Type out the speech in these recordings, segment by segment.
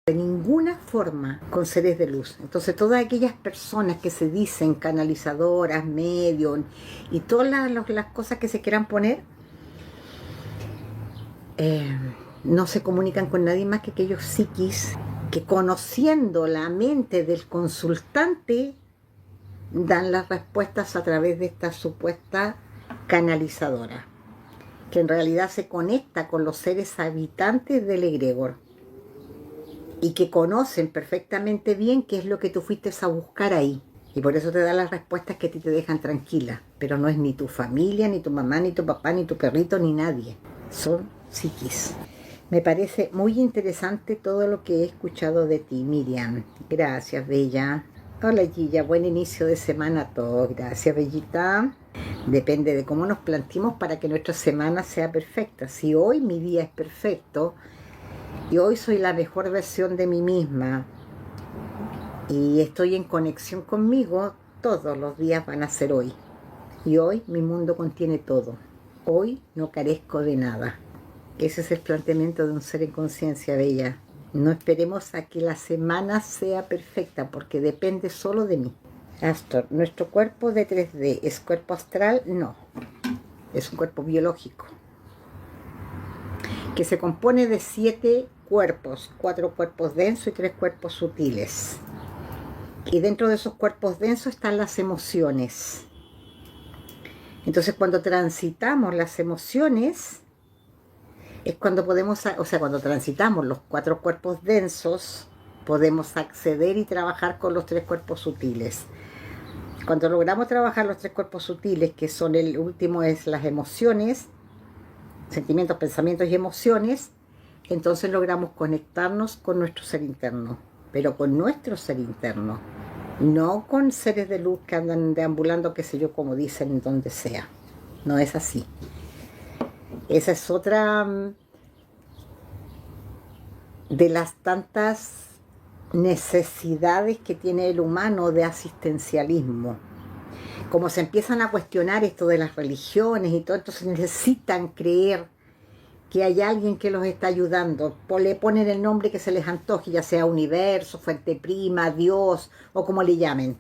de ninguna forma con seres de luz. Entonces todas aquellas personas que se dicen canalizadoras, medium y todas las cosas que se quieran poner, no se comunican con nadie más que aquellos psiquis que, conociendo la mente del consultante, dan las respuestas a través de esta supuesta canalizadora, que en realidad se conecta con los seres habitantes del egregor y que conocen perfectamente bien qué es lo que tú fuiste a buscar ahí. Y por eso te da las respuestas que a ti te dejan tranquila. Pero no es ni tu familia, ni tu mamá, ni tu papá, ni tu perrito, ni nadie. Son psiquis. Me parece muy interesante todo lo que he escuchado de ti, Miriam. Gracias, Bella. Hola, Gilla. Buen inicio de semana a todos. Gracias, Bellita. Depende de cómo nos planteemos para que nuestra semana sea perfecta. Si hoy mi día es perfecto y hoy soy la mejor versión de mí misma y estoy en conexión conmigo, todos los días van a ser hoy. Y hoy mi mundo contiene todo. Hoy no carezco de nada. Ese es el planteamiento de un ser en conciencia, Bella. No esperemos a que la semana sea perfecta, porque depende solo de mí. Astor, ¿nuestro cuerpo de 3D es cuerpo astral? No. Es un cuerpo biológico, que se compone de 7 cuerpos, 4 cuerpos densos y 3 cuerpos sutiles. Y dentro de esos cuerpos densos están las emociones. Entonces, cuando transitamos las emociones, es cuando podemos, cuando transitamos los 4 cuerpos densos, podemos acceder y trabajar con los 3 cuerpos sutiles. Cuando logramos trabajar los 3 cuerpos sutiles, que son el último, es las emociones, sentimientos, pensamientos y emociones, entonces logramos conectarnos con nuestro ser interno, pero con nuestro ser interno, no con seres de luz que andan deambulando, qué sé yo, como dicen, donde sea. No es así. Esa es otra de las tantas necesidades que tiene el humano de asistencialismo. Como se empiezan a cuestionar esto de las religiones y todo, entonces necesitan creer que hay alguien que los está ayudando. Le ponen el nombre que se les antoje, ya sea universo, fuente prima, Dios o como le llamen.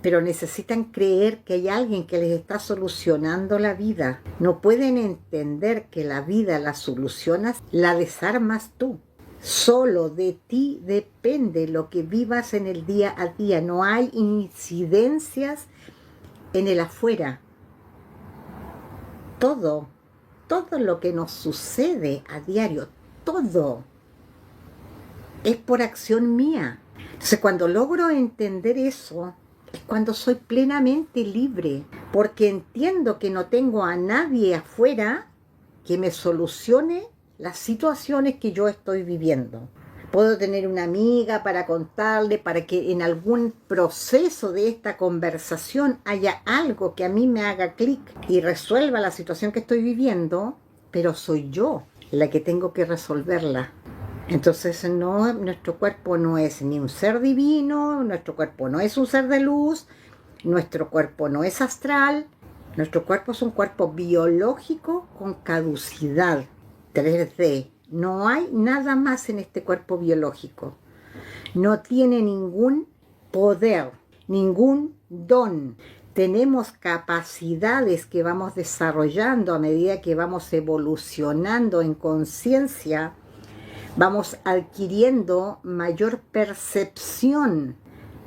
Pero necesitan creer que hay alguien que les está solucionando la vida. No pueden entender que la vida la solucionas, la desarmas tú. Solo de ti depende lo que vivas en el día a día. No hay incidencias en el afuera. Todo lo que nos sucede a diario, todo es por acción mía. Entonces, cuando logro entender eso, es cuando soy plenamente libre, porque entiendo que no tengo a nadie afuera que me solucione las situaciones que yo estoy viviendo. Puedo tener una amiga para contarle, para que en algún proceso de esta conversación haya algo que a mí me haga clic y resuelva la situación que estoy viviendo, pero soy yo la que tengo que resolverla. Entonces, no, nuestro cuerpo no es ni un ser divino, nuestro cuerpo no es un ser de luz, nuestro cuerpo no es astral, nuestro cuerpo es un cuerpo biológico con caducidad, 3D. No hay nada más en este cuerpo biológico. No tiene ningún poder, ningún don. Tenemos capacidades que vamos desarrollando a medida que vamos evolucionando en conciencia. Vamos adquiriendo mayor percepción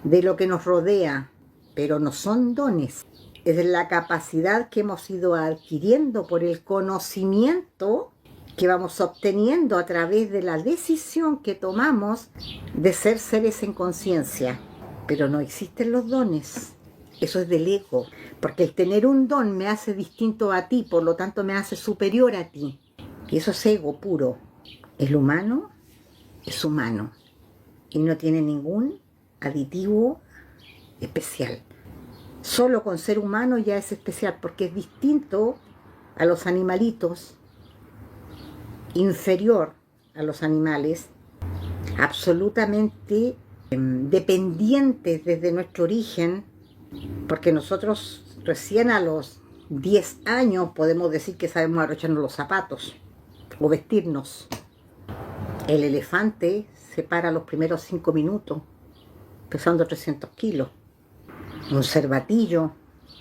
de lo que nos rodea, pero no son dones. Es la capacidad que hemos ido adquiriendo por el conocimiento que vamos obteniendo a través de la decisión que tomamos de ser seres en conciencia. Pero no existen los dones. Eso es del ego, porque el tener un don me hace distinto a ti, por lo tanto me hace superior a ti. Y eso es ego puro. El humano es humano y no tiene ningún aditivo especial. Solo con ser humano ya es especial, porque es distinto a los animalitos, inferior a los animales, absolutamente dependientes desde nuestro origen, porque nosotros recién a los 10 años podemos decir que sabemos abrocharnos los zapatos o vestirnos. El elefante se para los primeros 5 minutos, pesando 300 kilos. Un cervatillo,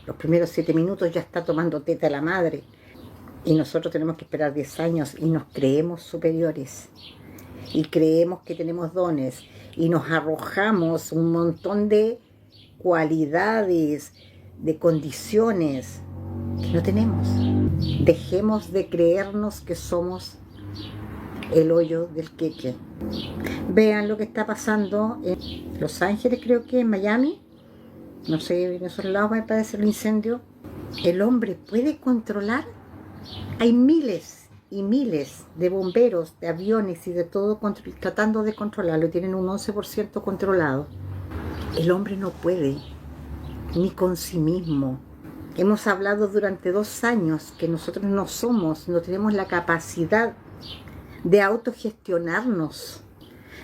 los primeros 7 minutos ya está tomando teta a la madre. Y nosotros tenemos que esperar 10 años y nos creemos superiores. Y creemos que tenemos dones. Y nos arrojamos un montón de cualidades, de condiciones que no tenemos. Dejemos de creernos que somos el hoyo del queque. Vean lo que está pasando en Los Ángeles, creo que en Miami, no sé, en esos lados me parece el incendio. El hombre puede controlar. Hay miles y miles de bomberos, de aviones y de todo tratando de controlarlo. Tienen un 11% controlado. El hombre no puede, ni con sí mismo. Hemos hablado durante 2 años que nosotros no tenemos la capacidad de autogestionarnos.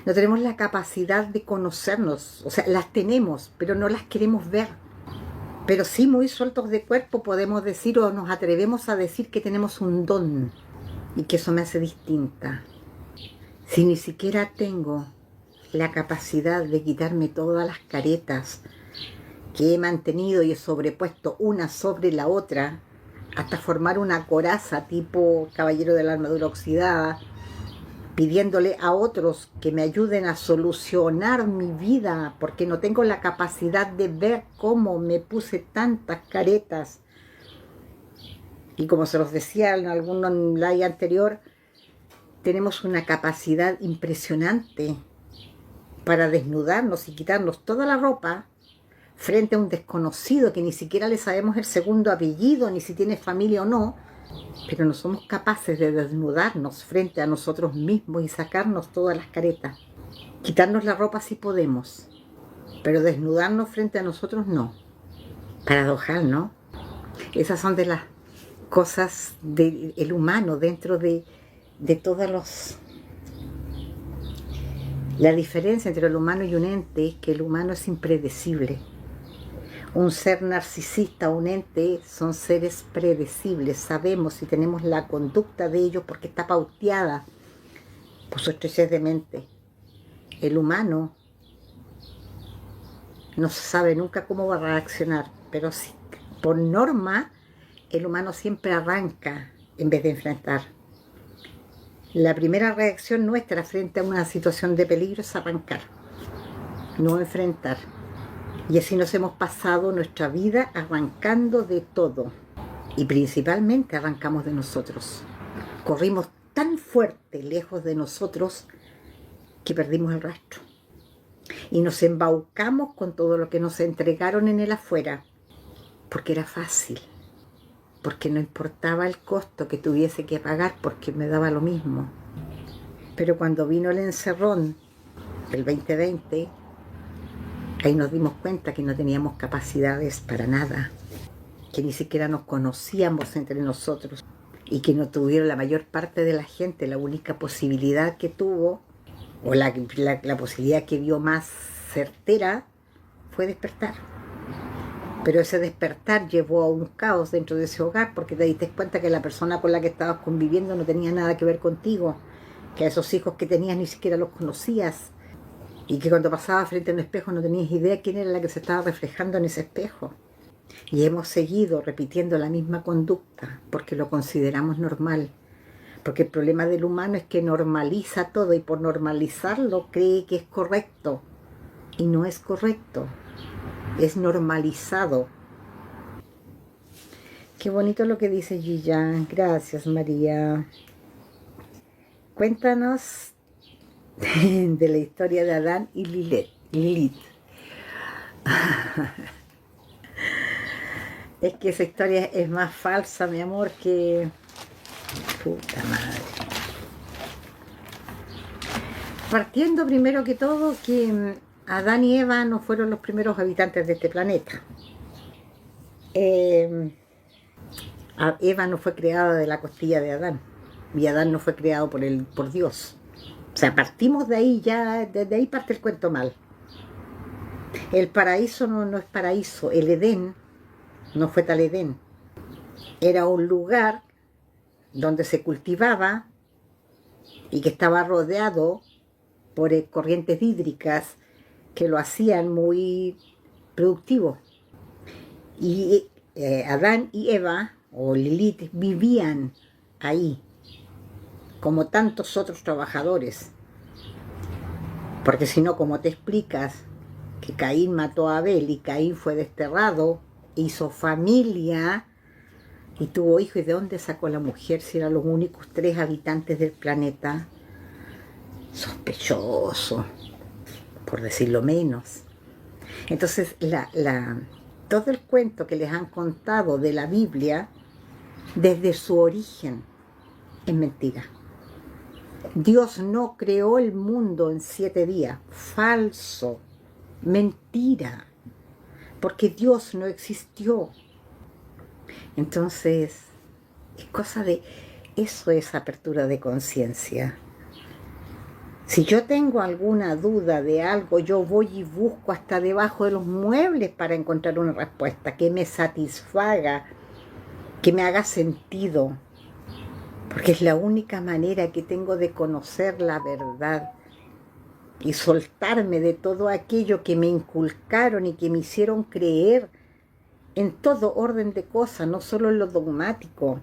No tenemos la capacidad de conocernos. O sea, las tenemos, pero no las queremos ver. Pero sí, muy sueltos de cuerpo podemos decir o nos atrevemos a decir que tenemos un don y que eso me hace distinta. Si ni siquiera tengo la capacidad de quitarme todas las caretas que he mantenido y he sobrepuesto una sobre la otra hasta formar una coraza tipo caballero de la armadura oxidada, pidiéndole a otros que me ayuden a solucionar mi vida, porque no tengo la capacidad de ver cómo me puse tantas caretas. Y como se los decía en algún live anterior, tenemos una capacidad impresionante para desnudarnos y quitarnos toda la ropa frente a un desconocido que ni siquiera le sabemos el segundo apellido, ni si tiene familia o no, pero no somos capaces de desnudarnos frente a nosotros mismos y sacarnos todas las caretas. Quitarnos la ropa sí podemos, pero desnudarnos frente a nosotros no. Paradojal, ¿no? Esas son de las cosas del humano dentro de todos los... La diferencia entre el humano y un ente es que el humano es impredecible. Un ser narcisista, un ente, son seres predecibles. Sabemos y tenemos la conducta de ellos porque está pauteada por su estrechez de mente. El humano no se sabe nunca cómo va a reaccionar, pero sí, por norma, el humano siempre arranca en vez de enfrentar. La primera reacción nuestra frente a una situación de peligro es arrancar, no enfrentar. Y así nos hemos pasado nuestra vida arrancando de todo. Y principalmente arrancamos de nosotros. Corrimos tan fuerte lejos de nosotros que perdimos el rastro. Y nos embaucamos con todo lo que nos entregaron en el afuera. Porque era fácil. Porque no importaba el costo que tuviese que pagar, porque me daba lo mismo. Pero cuando vino el encerrón del 2020... ahí nos dimos cuenta que no teníamos capacidades para nada, que ni siquiera nos conocíamos entre nosotros y que no tuvieron la mayor parte de la gente, la única posibilidad que tuvo, o la posibilidad que vio más certera, fue despertar. Pero ese despertar llevó a un caos dentro de ese hogar porque te diste cuenta que la persona con la que estabas conviviendo no tenía nada que ver contigo, que a esos hijos que tenías ni siquiera los conocías. Y que cuando pasaba frente a un espejo no tenías idea quién era la que se estaba reflejando en ese espejo. Y hemos seguido repitiendo la misma conducta porque lo consideramos normal. Porque el problema del humano es que normaliza todo y por normalizarlo cree que es correcto. Y no es correcto. Es normalizado. Qué bonito lo que dice Gillian. Gracias, María. Cuéntanos de la historia de Adán y Lilith. Es que esa historia es más falsa, mi amor, que... Puta madre. Partiendo primero que todo que Adán y Eva no fueron los primeros habitantes de este planeta. Eva no fue creada de la costilla de Adán y Adán no fue creado por Dios. O sea, partimos de ahí ya, desde ahí parte el cuento mal. El paraíso no es paraíso, el Edén no fue tal Edén. Era un lugar donde se cultivaba y que estaba rodeado por corrientes hídricas que lo hacían muy productivo. Y Adán y Eva, o Lilith, vivían ahí, como tantos otros trabajadores. Porque si no, ¿cómo te explicas que Caín mató a Abel y Caín fue desterrado, hizo familia y tuvo hijos? ¿Y de dónde sacó la mujer si eran los únicos 3 habitantes del planeta? Sospechoso, por decirlo menos. Entonces, todo el cuento que les han contado de la Biblia, desde su origen, es mentira. Dios no creó el mundo en 7 días. Falso. Mentira. Porque Dios no existió. Entonces, es cosa de... Eso es apertura de conciencia. Si yo tengo alguna duda de algo, yo voy y busco hasta debajo de los muebles para encontrar una respuesta que me satisfaga, que me haga sentido. Porque es la única manera que tengo de conocer la verdad y soltarme de todo aquello que me inculcaron y que me hicieron creer en todo orden de cosas, no solo en lo dogmático.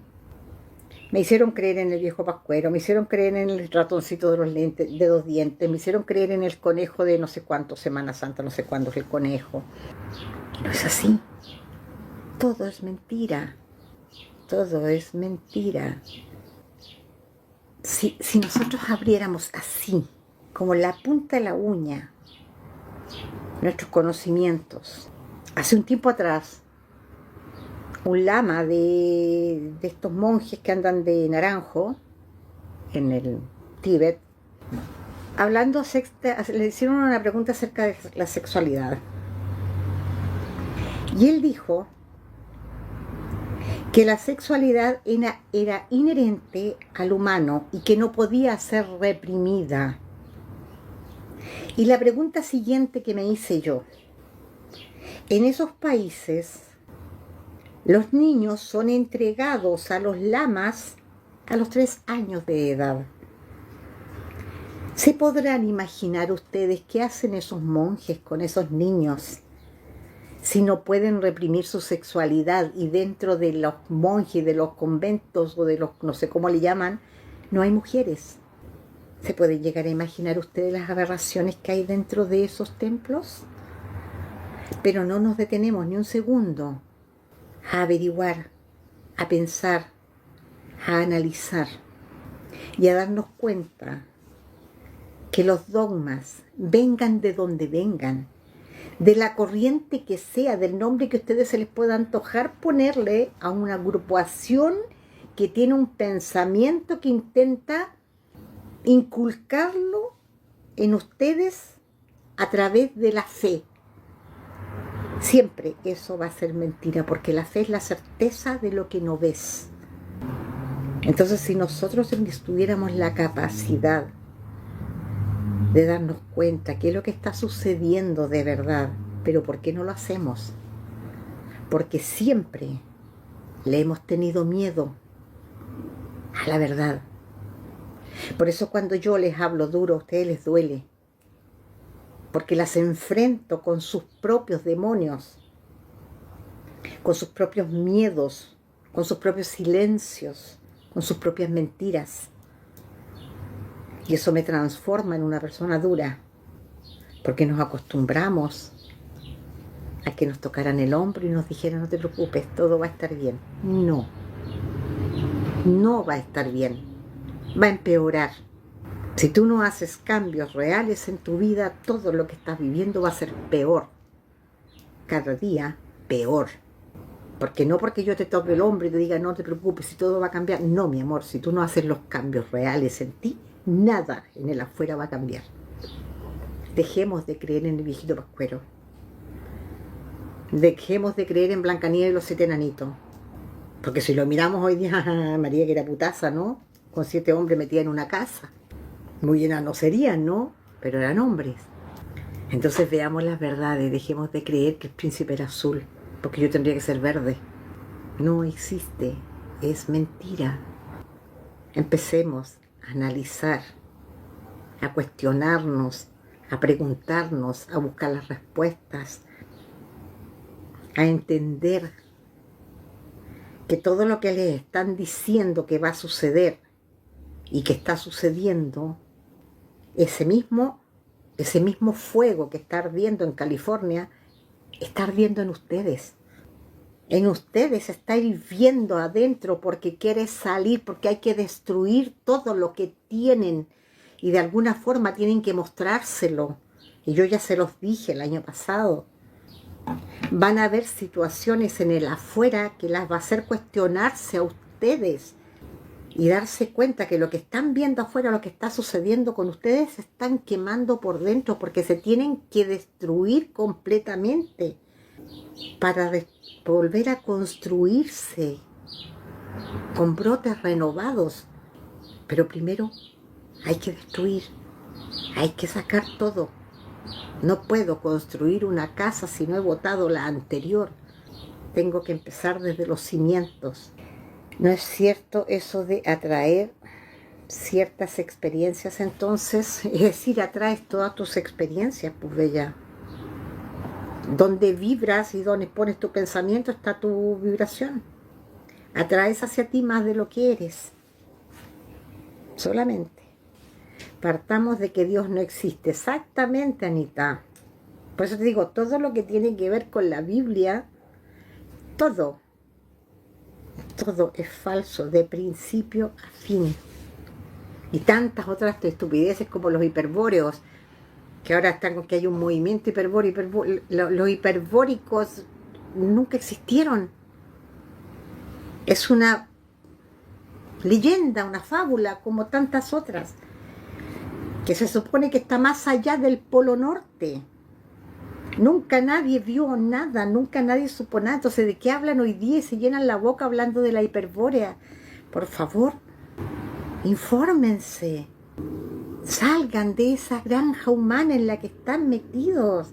Me hicieron creer en el viejo pascuero, me hicieron creer en el ratoncito de los lentes, de 2 dientes, me hicieron creer en el conejo de no sé cuánto, Semana Santa, no sé cuándo es el conejo. Y no es así. Todo es mentira. Todo es mentira. Si nosotros abriéramos así, como la punta de la uña, nuestros conocimientos. Hace un tiempo atrás, un lama de estos monjes que andan de naranjo en el Tíbet, hablando, le hicieron una pregunta acerca de la sexualidad. Y él dijo que la sexualidad era inherente al humano y que no podía ser reprimida. Y la pregunta siguiente que me hice yo: en esos países, los niños son entregados a los lamas a los 3 años de edad. ¿Se podrán imaginar ustedes qué hacen esos monjes con esos niños si no pueden reprimir su sexualidad? Y dentro de los monjes, de los conventos o de los, no sé cómo le llaman, no hay mujeres. ¿Se pueden llegar a imaginar ustedes las aberraciones que hay dentro de esos templos? Pero no nos detenemos ni un segundo a averiguar, a pensar, a analizar y a darnos cuenta que los dogmas, vengan de donde vengan, de la corriente que sea, del nombre que a ustedes se les pueda antojar ponerle a una agrupación que tiene un pensamiento que intenta inculcarlo en ustedes a través de la fe. Siempre eso va a ser mentira, porque la fe es la certeza de lo que no ves. Entonces, si nosotros tuviéramos la capacidad de darnos cuenta qué es lo que está sucediendo de verdad, pero ¿por qué no lo hacemos? Porque siempre le hemos tenido miedo a la verdad. Por eso cuando yo les hablo duro, a ustedes les duele. Porque las enfrento con sus propios demonios, con sus propios miedos, con sus propios silencios, con sus propias mentiras. Y eso me transforma en una persona dura, porque nos acostumbramos a que nos tocaran el hombro y nos dijeran: no te preocupes, todo va a estar bien. No, no va a estar bien, va a empeorar. Si tú no haces cambios reales en tu vida, todo lo que estás viviendo va a ser peor. Cada día peor. Porque no porque yo te toque el hombro y te diga no te preocupes, si todo va a cambiar. No, mi amor, si tú no haces los cambios reales en ti, nada en el afuera va a cambiar. Dejemos de creer en el viejito pascuero. Dejemos de creer en Blancanieves y los 7 enanitos. Porque si lo miramos hoy día, María que era putaza, ¿no? Con 7 hombres metida en una casa. Muy enanos serían, ¿no? Pero eran hombres. Entonces veamos las verdades, dejemos de creer que el príncipe era azul, porque yo tendría que ser verde. No existe, es mentira. Empecemos a analizar, a cuestionarnos, a preguntarnos, a buscar las respuestas, a entender que todo lo que les están diciendo que va a suceder y que está sucediendo, ese mismo fuego que está ardiendo en California, está ardiendo en ustedes. En ustedes está hirviendo adentro porque quiere salir, porque hay que destruir todo lo que tienen y de alguna forma tienen que mostrárselo. Y yo ya se los dije el año pasado. Van a haber situaciones en el afuera que las va a hacer cuestionarse a ustedes y darse cuenta que lo que están viendo afuera, lo que está sucediendo con ustedes, se están quemando por dentro porque se tienen que destruir completamente para volver a construirse con brotes renovados. Pero primero hay que destruir, hay que sacar todo. No puedo construir una casa si no he botado la anterior. Tengo que empezar desde los cimientos. ¿No es cierto eso de atraer ciertas experiencias entonces? Es decir, atraes todas tus experiencias, pues bella. Donde vibras y donde pones tu pensamiento está tu vibración. Atraes hacia ti más de lo que eres. Solamente. Partamos de que Dios no existe. Exactamente, Anita. Por eso te digo, todo lo que tiene que ver con la Biblia, todo es falso, de principio a fin. Y tantas otras estupideces como los hiperbóreos, que ahora están con que hay un movimiento hiperbóreo. Los hiperbóricos nunca existieron. Es una leyenda, una fábula, como tantas otras, que se supone que está más allá del Polo Norte. Nunca nadie vio nada, nunca nadie supo nada. Entonces, ¿de qué hablan hoy día y se llenan la boca hablando de la hiperbórea? Por favor, infórmense. Salgan de esa granja humana en la que están metidos,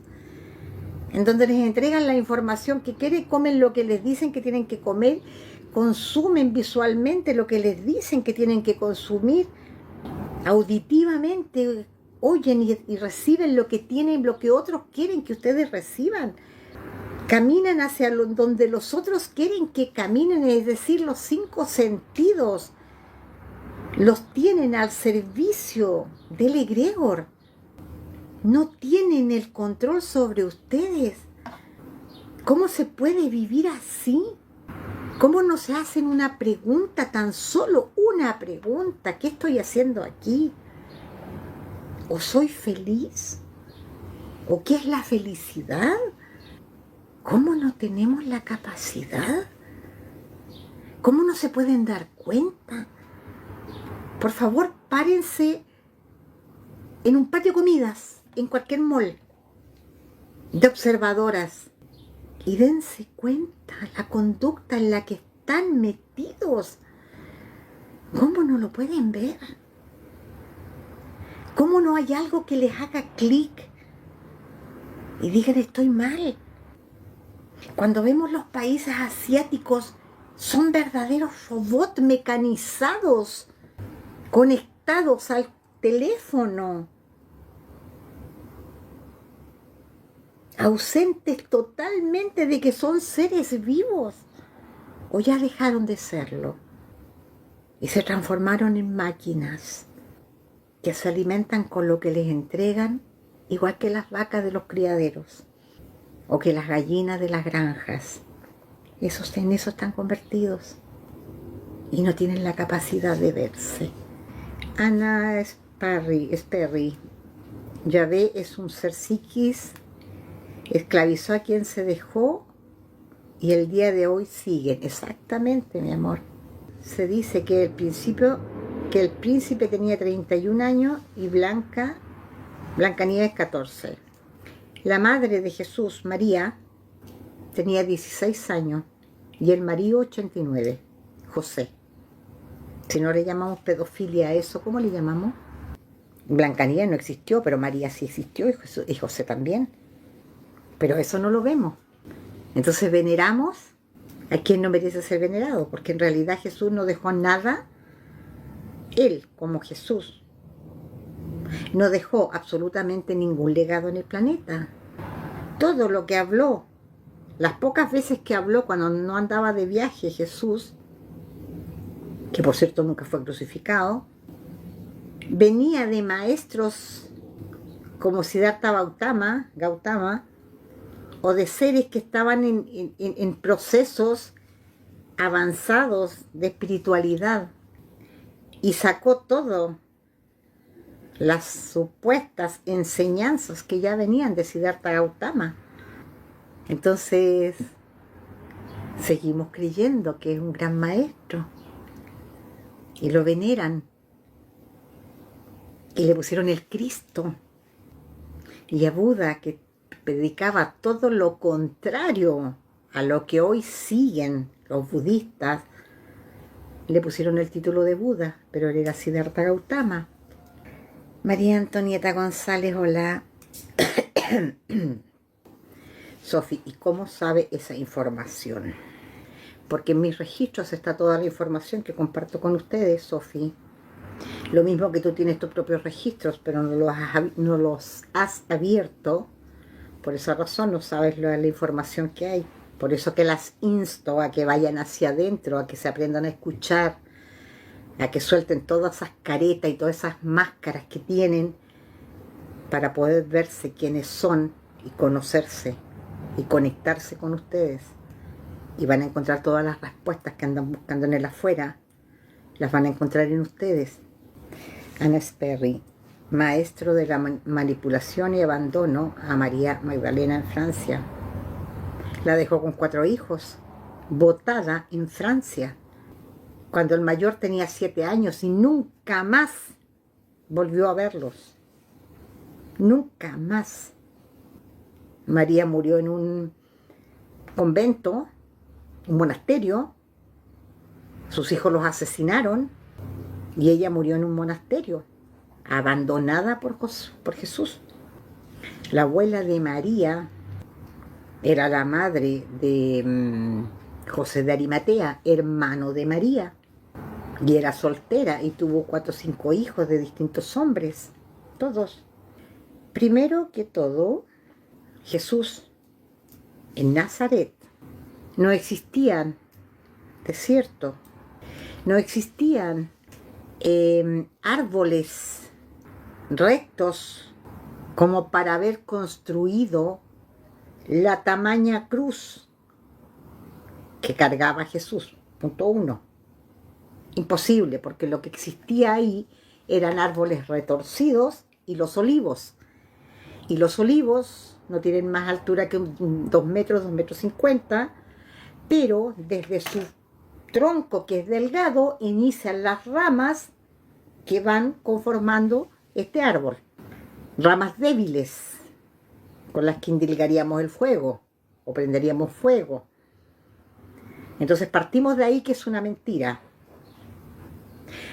en donde les entregan la información que quieren, comen lo que les dicen que tienen que comer, consumen visualmente lo que les dicen que tienen que consumir, auditivamente oyen y reciben lo que tienen, lo que otros quieren que ustedes reciban. Caminan hacia donde los otros quieren que caminen, es decir, los 5 sentidos los tienen al servicio del egregor. No tienen el control sobre ustedes. ¿Cómo se puede vivir así? ¿Cómo no se hacen una pregunta, tan solo una pregunta? ¿Qué estoy haciendo aquí? ¿O soy feliz? ¿O qué es la felicidad? ¿Cómo no tenemos la capacidad? ¿Cómo no se pueden dar cuenta? Por favor, párense en un patio de comidas, en cualquier mall, de observadoras, y dense cuenta la conducta en la que están metidos. ¿Cómo no lo pueden ver? ¿Cómo no hay algo que les haga clic y digan estoy mal? Cuando vemos los países asiáticos, son verdaderos robots mecanizados, conectados al teléfono, ausentes totalmente de que son seres vivos, o ya dejaron de serlo y se transformaron en máquinas que se alimentan con lo que les entregan, igual que las vacas de los criaderos o que las gallinas de las granjas. En eso están convertidos y no tienen la capacidad de verse. Ana Sperry, Yahvé es un ser psiquis, esclavizó a quien se dejó y el día de hoy siguen. Exactamente, mi amor. Se dice que el príncipe tenía 31 años y Blancanieves 14. La madre de Jesús, María, tenía 16 años y el marido 89, José. Si no le llamamos pedofilia a eso, ¿cómo le llamamos? Blancanieves no existió, pero María sí existió y José también. Pero eso no lo vemos. Entonces veneramos a quien no merece ser venerado, porque en realidad Jesús no dejó nada Él, como Jesús, no dejó absolutamente ningún legado en el planeta. Todo lo que habló, las pocas veces que habló cuando no andaba de viaje Jesús, que por cierto nunca fue crucificado, venía de maestros como Siddhartha Gautama, o de seres que estaban en procesos avanzados de espiritualidad, y sacó todo las supuestas enseñanzas que ya venían de Siddhartha Gautama. Entonces seguimos creyendo que es un gran maestro y lo veneran y le pusieron el Cristo, y a Buda, que predicaba todo lo contrario a lo que hoy siguen los budistas, le pusieron el título de Buda, pero él era Siddhartha Gautama. María Antonieta González, hola. Sofi, ¿y cómo sabe esa información? Porque en mis registros está toda la información que comparto con ustedes, Sofi. Lo mismo que tú tienes tus propios registros, pero no los has abierto. Por esa razón no sabes la información que hay. Por eso que las insto a que vayan hacia adentro, a que se aprendan a escuchar, a que suelten todas esas caretas y todas esas máscaras que tienen para poder verse quiénes son y conocerse y conectarse con ustedes. Y van a encontrar todas las respuestas que andan buscando en el afuera, las van a encontrar en ustedes. Ana Sperry, maestro de la manipulación y abandono a María Magdalena en Francia. La dejó con 4 hijos, botada en Francia, cuando el mayor tenía 7 años, y nunca más volvió a verlos. Nunca más. María murió en un convento, un monasterio. Sus hijos los asesinaron y ella murió en un monasterio, abandonada por Jesús. La abuela de María era la madre de José de Arimatea, hermano de María, y era soltera y tuvo 4 o 5 hijos de distintos hombres, todos. Primero que todo, Jesús en Nazaret no existían desiertos, no existían árboles rectos como para haber construido la tamaña cruz que cargaba Jesús. Punto 1. Imposible, porque lo que existía ahí eran árboles retorcidos y los olivos. Y los olivos no tienen más altura que 2 metros, 2 metros 50, pero desde su tronco, que es delgado, inician las ramas que van conformando este árbol. Ramas débiles, con las que indilgaríamos el fuego, o prenderíamos fuego. Entonces partimos de ahí, que es una mentira.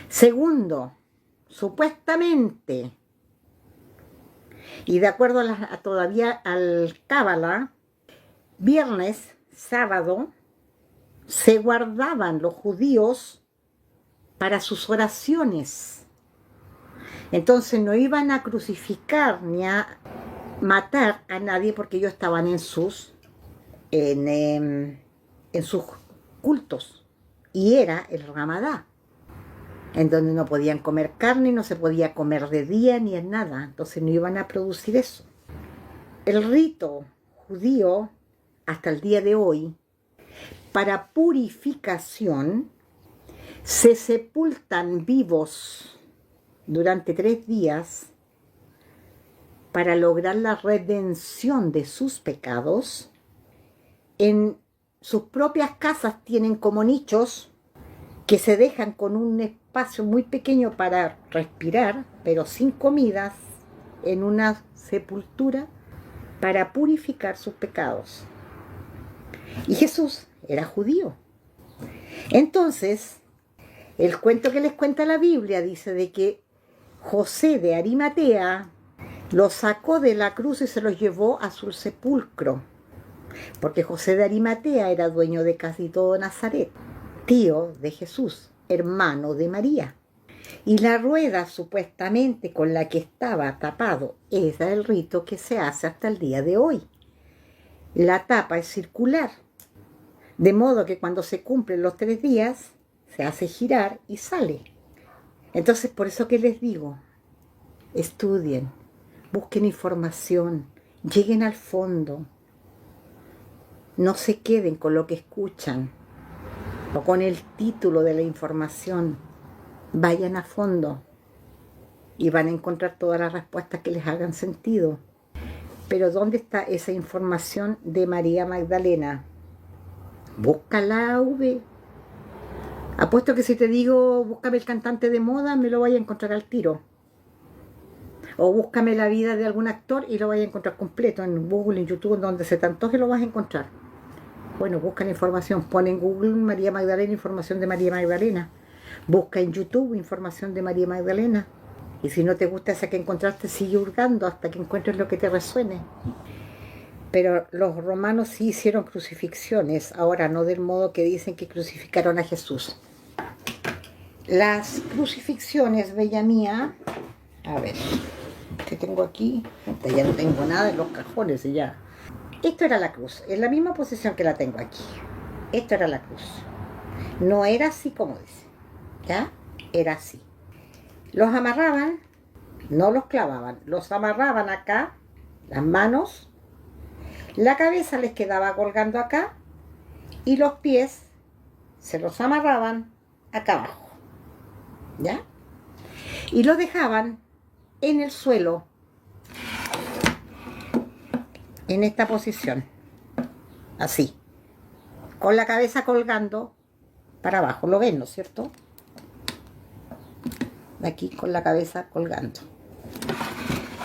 Segundo, supuestamente, y de acuerdo todavía al Cábala, viernes, sábado, se guardaban los judíos para sus oraciones. Entonces no iban a crucificar ni a matar a nadie, porque ellos estaban en sus cultos, y era el Ramadá, en donde no podían comer carne, no se podía comer de día ni en nada. Entonces no iban a producir eso. El rito judío, hasta el día de hoy, para purificación, se sepultan vivos durante 3 días para lograr la redención de sus pecados. En sus propias casas tienen como nichos que se dejan con un espacio muy pequeño para respirar, pero sin comidas, en una sepultura, para purificar sus pecados. Y Jesús era judío. Entonces, el cuento que les cuenta la Biblia dice de que José de Arimatea lo sacó de la cruz y se lo llevó a su sepulcro, porque José de Arimatea era dueño de casi todo Nazaret, tío de Jesús, hermano de María. Y la rueda supuestamente con la que estaba tapado, ese es el rito que se hace hasta el día de hoy. La tapa es circular, de modo que cuando se cumplen los 3 días, se hace girar y sale. Entonces, por eso que les digo, estudien, busquen información, lleguen al fondo, no se queden con lo que escuchan o con el título de la información, vayan a fondo y van a encontrar todas las respuestas que les hagan sentido. Pero ¿dónde está esa información de María Magdalena? Búscala, V. Apuesto que si te digo, búscame el cantante de moda, me lo vaya a encontrar al tiro. O búscame la vida de algún actor y lo vaya a encontrar completo en Google, en YouTube, donde se te antoje lo vas a encontrar. Bueno, busca la información, pon en Google María Magdalena, información de María Magdalena. Busca en YouTube información de María Magdalena. Y si no te gusta esa que encontraste, sigue hurgando hasta que encuentres lo que te resuene. Pero los romanos sí hicieron crucifixiones, ahora no del modo que dicen que crucificaron a Jesús. Las crucifixiones, bella mía, a ver, ¿qué tengo aquí? Ya no tengo nada en los cajones y ya. Esto era la cruz, en la misma posición que la tengo aquí. Esto era la cruz. No era así como dice, ¿ya? Era así. Los amarraban, no los clavaban, los amarraban acá, las manos, la cabeza les quedaba colgando acá y los pies se los amarraban acá abajo, ¿ya? Y lo dejaban en el suelo, en esta posición, así, con la cabeza colgando para abajo, lo ven, ¿no es cierto? Aquí con la cabeza colgando.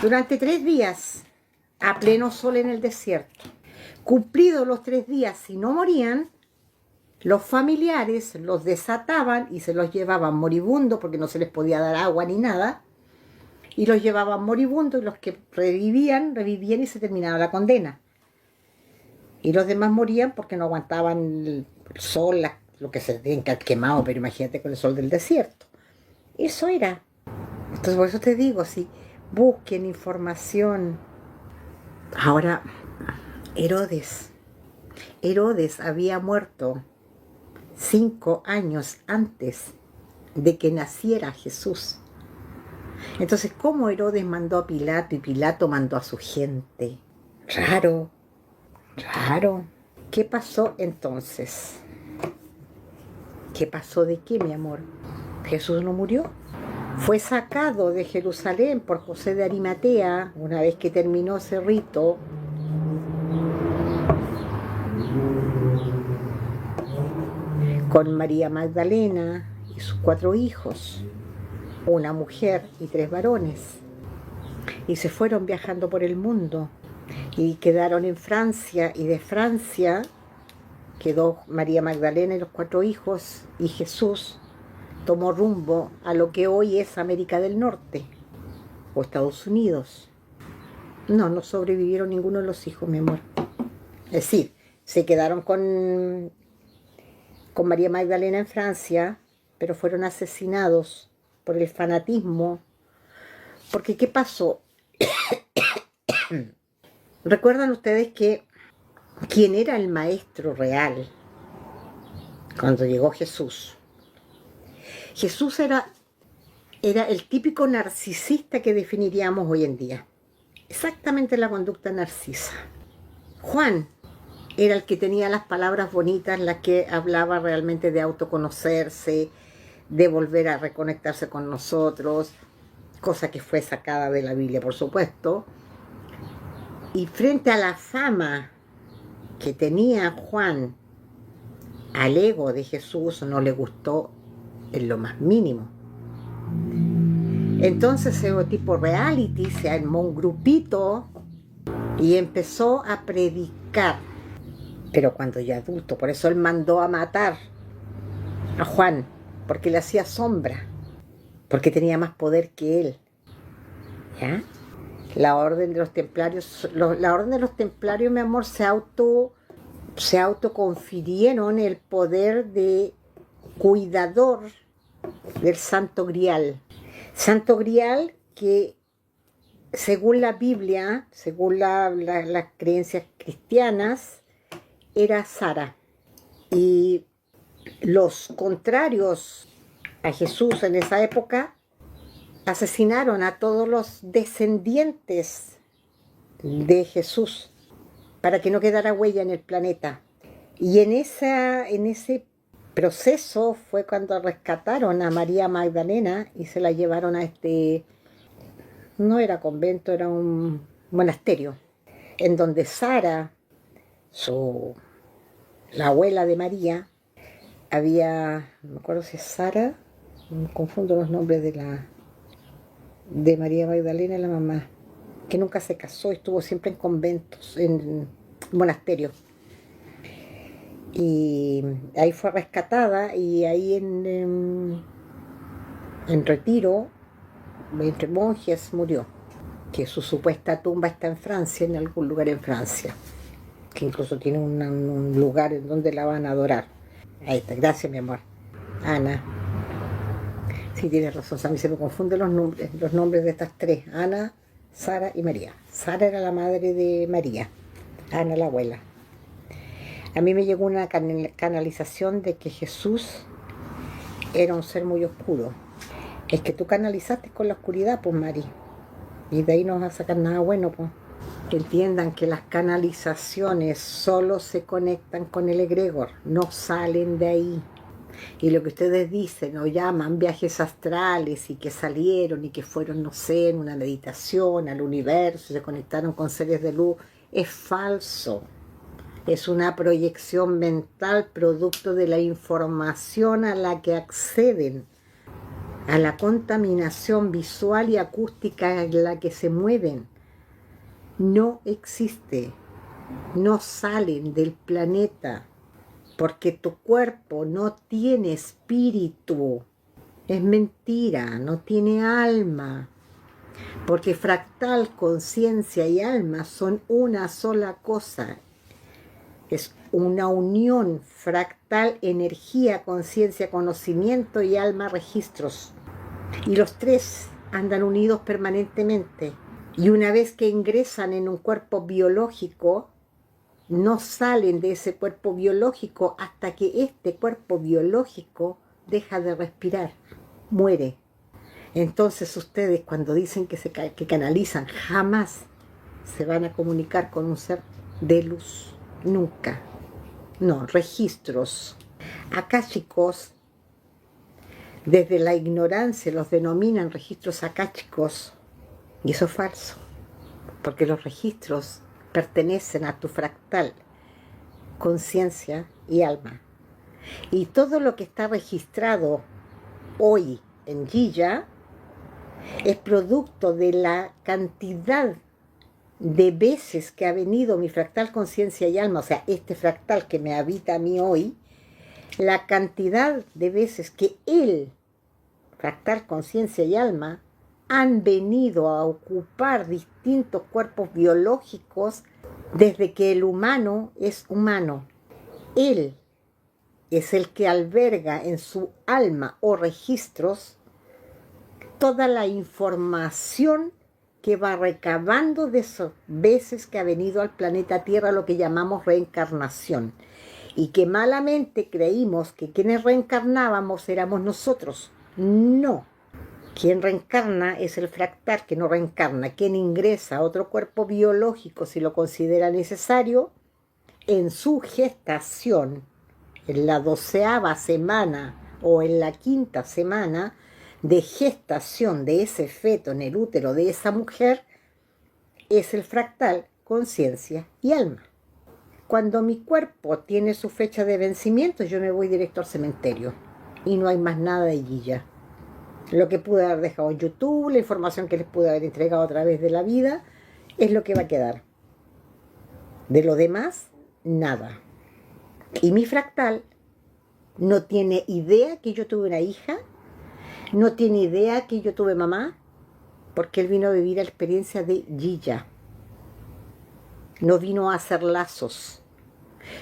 Durante 3 días, a pleno sol en el desierto. Cumplidos los 3 días, si no morían, los familiares los desataban y se los llevaban moribundos, porque no se les podía dar agua ni nada, y los llevaban moribundos, y los que revivían y se terminaba la condena. Y los demás morían porque no aguantaban el sol, lo que se tenían que haber quemado, pero imagínate con el sol del desierto. Eso era. Entonces por eso te digo, si busquen información. Ahora, Herodes había muerto 5 años antes de que naciera Jesús. Entonces, ¿cómo Herodes mandó a Pilato y Pilato mandó a su gente? Raro. ¿Qué pasó entonces? ¿Qué pasó de qué, mi amor? Jesús no murió. Fue sacado de Jerusalén por José de Arimatea una vez que terminó ese rito. Con María Magdalena y sus 4 hijos, una mujer y 3 varones. Y se fueron viajando por el mundo y quedaron en Francia, y de Francia quedó María Magdalena y los 4 hijos, y Jesús tomó rumbo a lo que hoy es América del Norte o Estados Unidos. No sobrevivieron ninguno de los hijos, mi amor. Es decir, se quedaron con María Magdalena en Francia, pero fueron asesinados por el fanatismo. Porque ¿qué pasó? ¿Recuerdan ustedes que quién era el maestro real cuando llegó Jesús? Jesús era el típico narcisista que definiríamos hoy en día. Exactamente la conducta narcisa. Juan era el que tenía las palabras bonitas, las que hablaba realmente de autoconocerse, de volver a reconectarse con nosotros, cosa que fue sacada de la Biblia, por supuesto. Y frente a la fama que tenía Juan al ego de Jesús, no le gustó en lo más mínimo. Entonces, ese tipo reality, se armó un grupito y empezó a predicar. Pero cuando ya adulto, por eso él mandó a matar a Juan, porque le hacía sombra, porque tenía más poder que él. ¿Ya? La orden de los templarios, mi amor, se autoconfirieron el poder de cuidador del Santo Grial. Santo Grial que según la Biblia, según las creencias cristianas, era Sara. Y los contrarios a Jesús en esa época asesinaron a todos los descendientes de Jesús para que no quedara huella en el planeta. Y en ese proceso fue cuando rescataron a María Magdalena y se la llevaron a no era convento, era un monasterio, en donde Sara, la abuela de María, no me acuerdo si es Sara, me confundo los nombres de María Magdalena, la mamá, que nunca se casó, estuvo siempre en conventos, en monasterios. Y ahí fue rescatada y ahí en retiro, entre monjes, murió. Que su supuesta tumba está en Francia, en algún lugar en Francia, que incluso tiene un lugar en donde la van a adorar. Ahí está, gracias mi amor. Ana. Sí, tienes razón, a mí se me confunden los nombres de estas tres, Ana, Sara y María. Sara era la madre de María, Ana la abuela. A mí me llegó una canalización de que Jesús era un ser muy oscuro. Es que tú canalizaste con la oscuridad, pues Mari, y de ahí no vas a sacar nada bueno, pues. Que entiendan que las canalizaciones solo se conectan con el egregor, no salen de ahí. Y lo que ustedes dicen o llaman viajes astrales y que salieron y que fueron, no sé, en una meditación al universo, se conectaron con seres de luz, es falso. Es una proyección mental producto de la información a la que acceden, a la contaminación visual y acústica en la que se mueven. No existe, no salen del planeta, porque tu cuerpo no tiene espíritu, es mentira, no tiene alma, porque fractal, conciencia y alma son una sola cosa. Es una unión fractal, energía, conciencia, conocimiento y alma, registros. Y los tres andan unidos permanentemente. Y una vez que ingresan en un cuerpo biológico, no salen de ese cuerpo biológico hasta que este cuerpo biológico deja de respirar, muere. Entonces ustedes cuando dicen que canalizan, jamás se van a comunicar con un ser de luz. Nunca. No, registros. Akáshicos, desde la ignorancia los denominan registros akáshicos, y eso es falso, porque los registros pertenecen a tu fractal, conciencia y alma. Y todo lo que está registrado hoy en Giya es producto de la cantidad de veces que ha venido mi fractal conciencia y alma, o sea, este fractal que me habita a mí hoy, la cantidad de veces que él, fractal conciencia y alma, han venido a ocupar distintos cuerpos biológicos desde que el humano es humano. Él es el que alberga en su alma o registros toda la información que va recabando de esas veces que ha venido al planeta Tierra, lo que llamamos reencarnación, y que malamente creímos que quienes reencarnábamos éramos nosotros. No, quien reencarna es el fractal que no reencarna, quien ingresa a otro cuerpo biológico si lo considera necesario, en su gestación, en la 12ª semana o en la 5ª semana, de gestación de ese feto en el útero de esa mujer, es el fractal, conciencia y alma. Cuando mi cuerpo tiene su fecha de vencimiento, yo me voy directo al cementerio y no hay más nada de Giya. Lo que pude haber dejado en YouTube, la información que les pude haber entregado a través de la vida, es lo que va a quedar. De lo demás, nada. Y mi fractal no tiene idea que yo tuve una hija, no tiene idea que yo tuve mamá, porque él vino a vivir la experiencia de Giya. No vino a hacer lazos.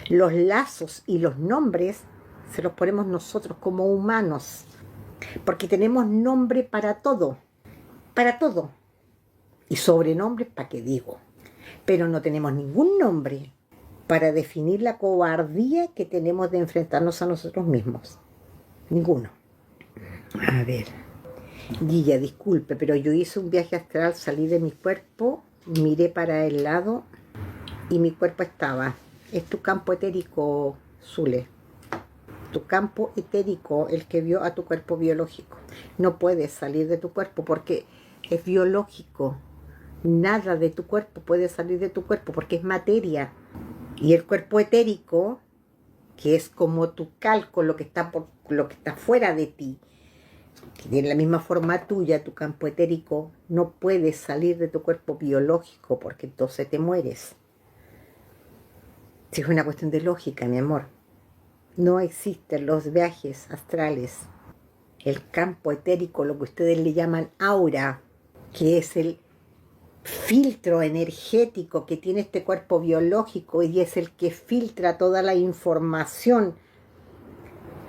Los lazos y los nombres se los ponemos nosotros como humanos. Porque tenemos nombre para todo. Y sobrenombres, ¿para qué digo? Pero no tenemos ningún nombre para definir la cobardía que tenemos de enfrentarnos a nosotros mismos. Ninguno. A ver. Guilla, disculpe, pero yo hice un viaje astral, salí de mi cuerpo, miré para el lado y mi cuerpo estaba. Es tu campo etérico, Zule. Tu campo etérico, el que vio a tu cuerpo biológico. No puedes salir de tu cuerpo porque es biológico. Nada de tu cuerpo puede salir de tu cuerpo porque es materia. Y el cuerpo etérico, que es como tu calco, lo que está fuera de ti, que tiene la misma forma tuya, tu campo etérico, no puede salir de tu cuerpo biológico porque entonces te mueres. Si es una cuestión de lógica, mi amor. No existen los viajes astrales. El campo etérico, lo que ustedes le llaman aura, que es el filtro energético que tiene este cuerpo biológico y es el que filtra toda la información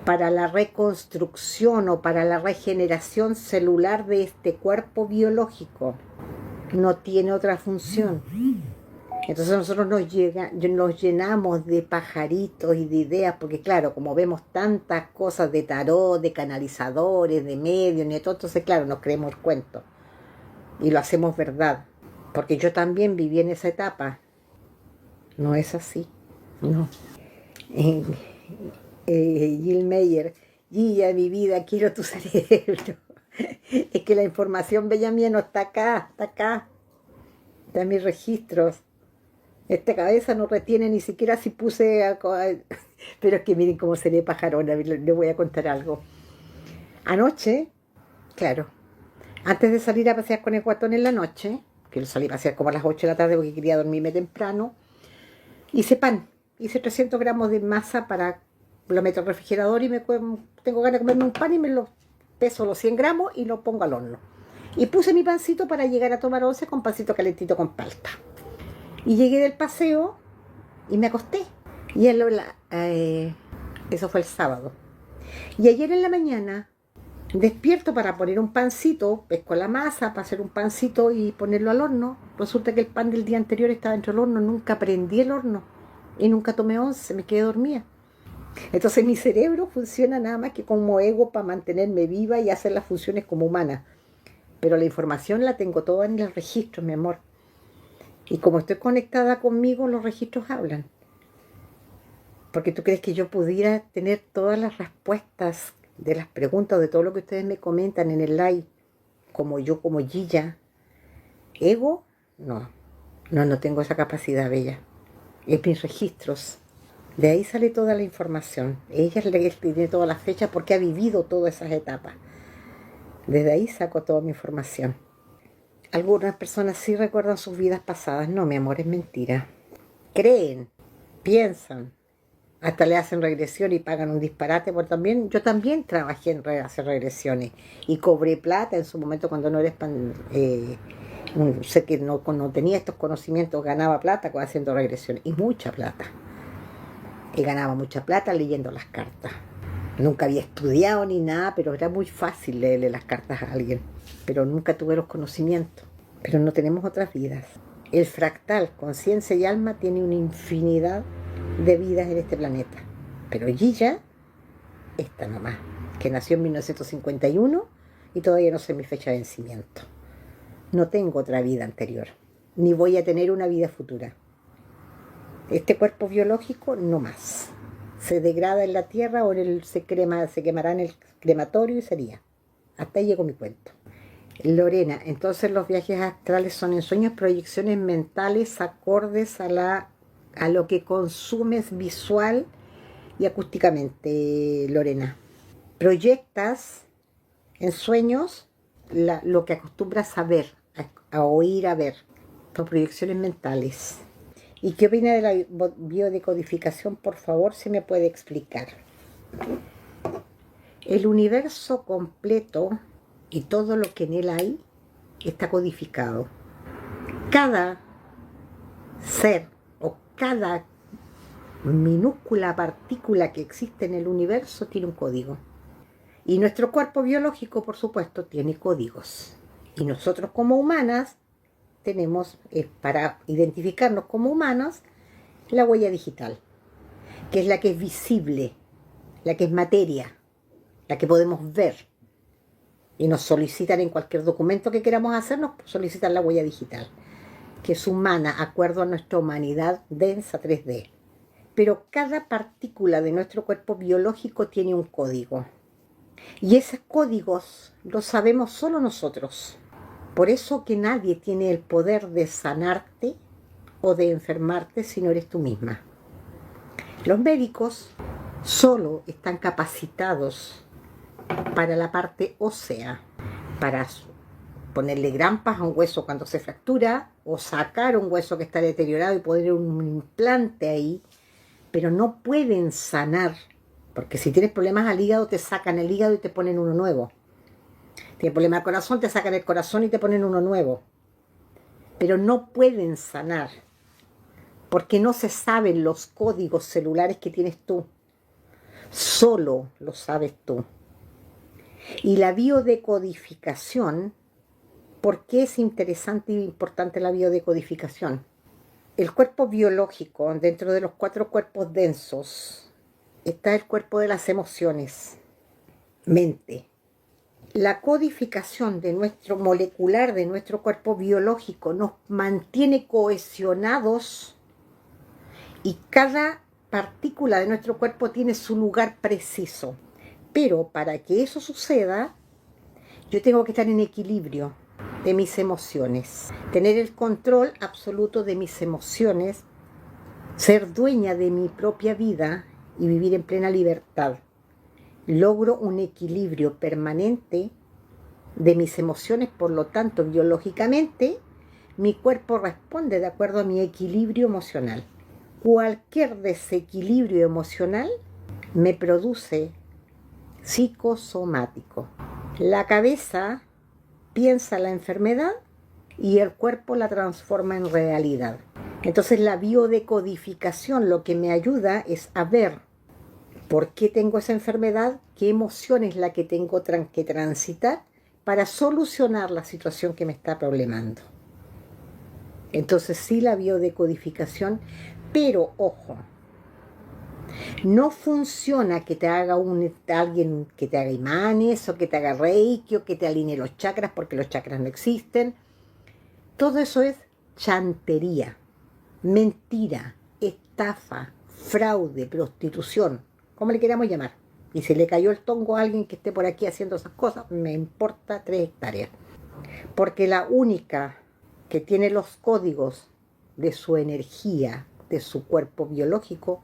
para la reconstrucción o para la regeneración celular de este cuerpo biológico. No tiene otra función. Entonces nosotros nos llenamos de pajaritos y de ideas, porque claro, como vemos tantas cosas de tarot, de canalizadores, de medios, y de todo, entonces claro, nos creemos el cuento y lo hacemos verdad. Porque yo también viví en esa etapa. No es así, no. Jill Meyer, Gilla, mi vida, quiero tu cerebro. Es que la información bella mía no está acá, está en mis registros. Esta cabeza no retiene ni siquiera si puse... Pero es que miren cómo seré pajarona, le voy a contar algo. Anoche, claro, antes de salir a pasear con el guatón en la noche, que lo salí a pasear como a las 8 de la tarde porque quería dormirme temprano, hice pan. Hice 300 gramos de masa lo meto al refrigerador y tengo ganas de comerme un pan y me lo peso los 100 gramos y lo pongo al horno. Y puse mi pancito para llegar a tomar once con pancito calentito con palta. Y llegué del paseo y me acosté. Y eso fue el sábado. Y ayer en la mañana, despierto para poner un pancito, pesco la masa para hacer un pancito y ponerlo al horno. Resulta que el pan del día anterior estaba dentro del horno, nunca prendí el horno y nunca tomé once, me quedé dormida. Entonces mi cerebro funciona nada más que como ego para mantenerme viva y hacer las funciones como humana. Pero la información la tengo toda en el registro, mi amor. Y como estoy conectada conmigo, los registros hablan. Porque tú crees que yo pudiera tener todas las respuestas de las preguntas, de todo lo que ustedes me comentan en el live, como yo, como Gilla. ¿Ego? No tengo esa capacidad, bella. Es mis registros. De ahí sale toda la información. Ella es la que tiene todas las fechas porque ha vivido todas esas etapas. Desde ahí saco toda mi información. Algunas personas sí recuerdan sus vidas pasadas. No, mi amor, es mentira. Creen, piensan, hasta le hacen regresión y pagan un disparate. Porque yo también trabajé en hacer regresiones y cobré plata en su momento cuando no eres sé que no tenía estos conocimientos, ganaba plata haciendo regresiones y mucha plata. Y ganaba mucha plata leyendo las cartas. Nunca había estudiado ni nada, pero era muy fácil leerle las cartas a alguien. Pero nunca tuve los conocimientos. Pero no tenemos otras vidas. El fractal, conciencia y alma, tiene una infinidad de vidas en este planeta. Pero Gilla, esta nomás, que nació en 1951 y todavía no sé mi fecha de vencimiento. No tengo otra vida anterior, ni voy a tener una vida futura. Este cuerpo biológico no más. Se degrada en la tierra o se quemará en el crematorio y sería. Hasta ahí llegó mi cuento. Lorena, entonces los viajes astrales son en sueños, proyecciones mentales acordes a lo que consumes visual y acústicamente, Lorena. Proyectas en sueños lo que acostumbras a ver, a oír, a ver. Son proyecciones mentales. ¿Y qué opina de la biodecodificación? Por favor, ¿se me puede explicar? El universo completo y todo lo que en él hay está codificado. Cada ser o cada minúscula partícula que existe en el universo tiene un código. Y nuestro cuerpo biológico, por supuesto, tiene códigos. Y nosotros como humanas tenemos, para identificarnos como humanos, la huella digital, que es la que es visible, la que es materia, la que podemos ver. Y nos solicitan en cualquier documento que queramos hacer, nos solicitan la huella digital, que es humana, acuerdo a nuestra humanidad densa 3D. Pero cada partícula de nuestro cuerpo biológico tiene un código. Y esos códigos los sabemos solo nosotros. Por eso que nadie tiene el poder de sanarte o de enfermarte si no eres tú misma. Los médicos solo están capacitados para la parte ósea, para ponerle grampas a un hueso cuando se fractura o sacar un hueso que está deteriorado y poner un implante ahí, pero no pueden sanar, porque si tienes problemas al hígado te sacan el hígado y te ponen uno nuevo. Tienes problemas al corazón, te sacan el corazón y te ponen uno nuevo. Pero no pueden sanar, porque no se saben los códigos celulares que tienes tú. Solo lo sabes tú. Y la biodecodificación, ¿por qué es interesante e importante la biodecodificación? El cuerpo biológico, dentro de los 4 cuerpos densos, está el cuerpo de las emociones, mente. La codificación de nuestro molecular, de nuestro cuerpo biológico, nos mantiene cohesionados y cada partícula de nuestro cuerpo tiene su lugar preciso. Pero para que eso suceda, yo tengo que estar en equilibrio de mis emociones, tener el control absoluto de mis emociones, ser dueña de mi propia vida y vivir en plena libertad. Logro un equilibrio permanente de mis emociones, por lo tanto, biológicamente, mi cuerpo responde de acuerdo a mi equilibrio emocional. Cualquier desequilibrio emocional me produce psicosomático. La cabeza piensa la enfermedad y el cuerpo la transforma en realidad. Entonces la biodecodificación lo que me ayuda es a ver por qué tengo esa enfermedad, qué emoción es la que tengo que transitar para solucionar la situación que me está problemando. Entonces sí, la biodecodificación, pero ojo, no funciona que te haga alguien que te haga imanes o que te haga reiki o que te alinee los chakras, porque los chakras no existen. Todo eso es chantería, mentira, estafa, fraude, prostitución, como le queramos llamar. Y si le cayó el tongo a alguien que esté por aquí haciendo esas cosas, me importa 3 hectáreas. Porque la única que tiene los códigos de su energía, de su cuerpo biológico,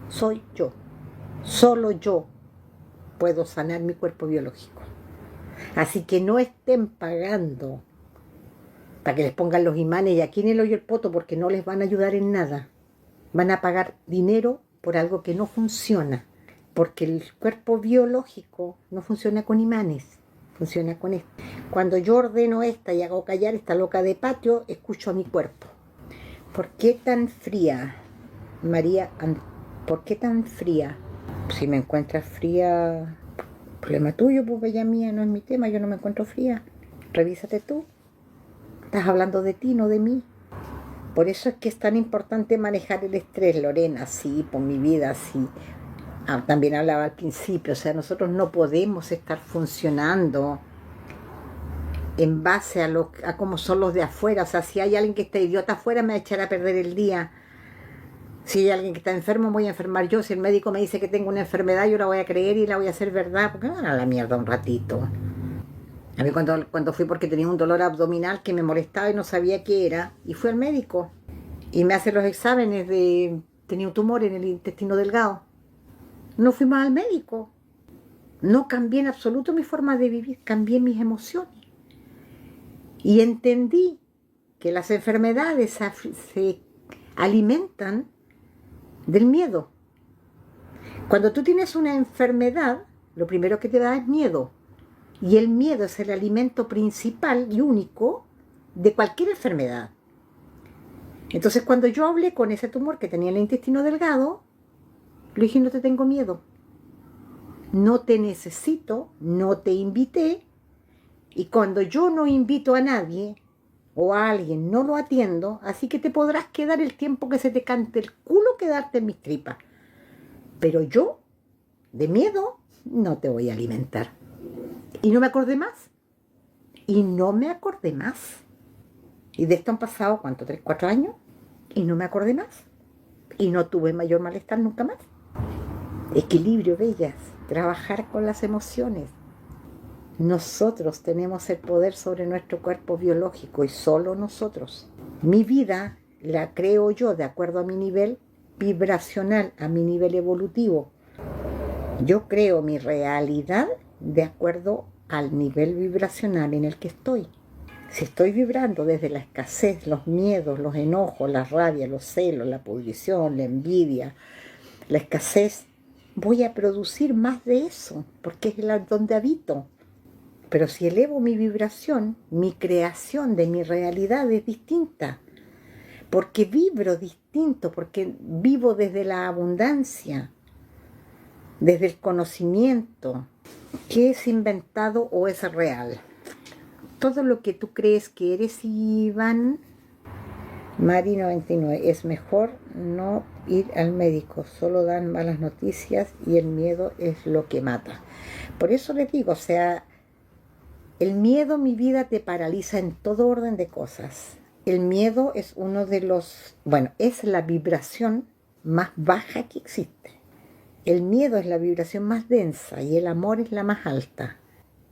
soy yo. Solo yo puedo sanar mi cuerpo biológico. Así que no estén pagando para que les pongan los imanes y aquí en el hoyo el poto, porque no les van a ayudar en nada. Van a pagar dinero por algo que no funciona, porque el cuerpo biológico no funciona con imanes, funciona con esto. Cuando yo ordeno esta y hago callar esta loca de patio, escucho a mi cuerpo. ¿Por qué tan fría, María? ¿Por qué tan fría? Si me encuentras fría, problema tuyo, pues bella mía, no es mi tema, yo no me encuentro fría. Revísate tú. Estás hablando de ti, no de mí. Por eso es que es tan importante manejar el estrés, Lorena, sí, por mi vida, sí. También hablaba al principio, o sea, nosotros no podemos estar funcionando en base a cómo son los de afuera. O sea, si hay alguien que está idiota afuera, me va a echar a perder el día. Si hay alguien que está enfermo, me voy a enfermar yo. Si el médico me dice que tengo una enfermedad, yo la voy a creer y la voy a hacer verdad. ¿Por qué no van a la mierda un ratito? A mí cuando fui porque tenía un dolor abdominal que me molestaba y no sabía qué era, y fui al médico y me hace los exámenes tenía un tumor en el intestino delgado. No fui más al médico. No cambié en absoluto mi forma de vivir, cambié mis emociones. Y entendí que las enfermedades se alimentan del miedo. Cuando tú tienes una enfermedad, lo primero que te da es miedo. Y el miedo es el alimento principal y único de cualquier enfermedad. Entonces, cuando yo hablé con ese tumor que tenía en el intestino delgado, le dije, no te tengo miedo. No te necesito, no te invité, y cuando yo no invito a nadie o a alguien, no lo atiendo, así que te podrás quedar el tiempo que se te cante el culo quedarte en mis tripas. Pero yo, de miedo, no te voy a alimentar. Y no me acordé más. Y no me acordé más. Y de esto han pasado, ¿cuánto? ¿3, 4 años? Y no me acordé más. Y no tuve mayor malestar nunca más. Equilibrio, bellas. Trabajar con las emociones. Nosotros tenemos el poder sobre nuestro cuerpo biológico y solo nosotros. Mi vida la creo yo de acuerdo a mi nivel vibracional, a mi nivel evolutivo. Yo creo mi realidad de acuerdo al nivel vibracional en el que estoy. Si estoy vibrando desde la escasez, los miedos, los enojos, la rabia, los celos, la pudrición, la envidia, la escasez, voy a producir más de eso, porque es donde habito. Pero si elevo mi vibración, mi creación de mi realidad es distinta, porque vibro distinto, porque vivo desde la abundancia, desde el conocimiento, que es inventado o es real. Todo lo que tú crees que eres, Iván, Mari 99, es mejor no ir al médico, solo dan malas noticias y el miedo es lo que mata. Por eso les digo, o sea, el miedo, mi vida, te paraliza en todo orden de cosas. El miedo es uno de los, bueno, es la vibración más baja que existe. El miedo es la vibración más densa y el amor es la más alta.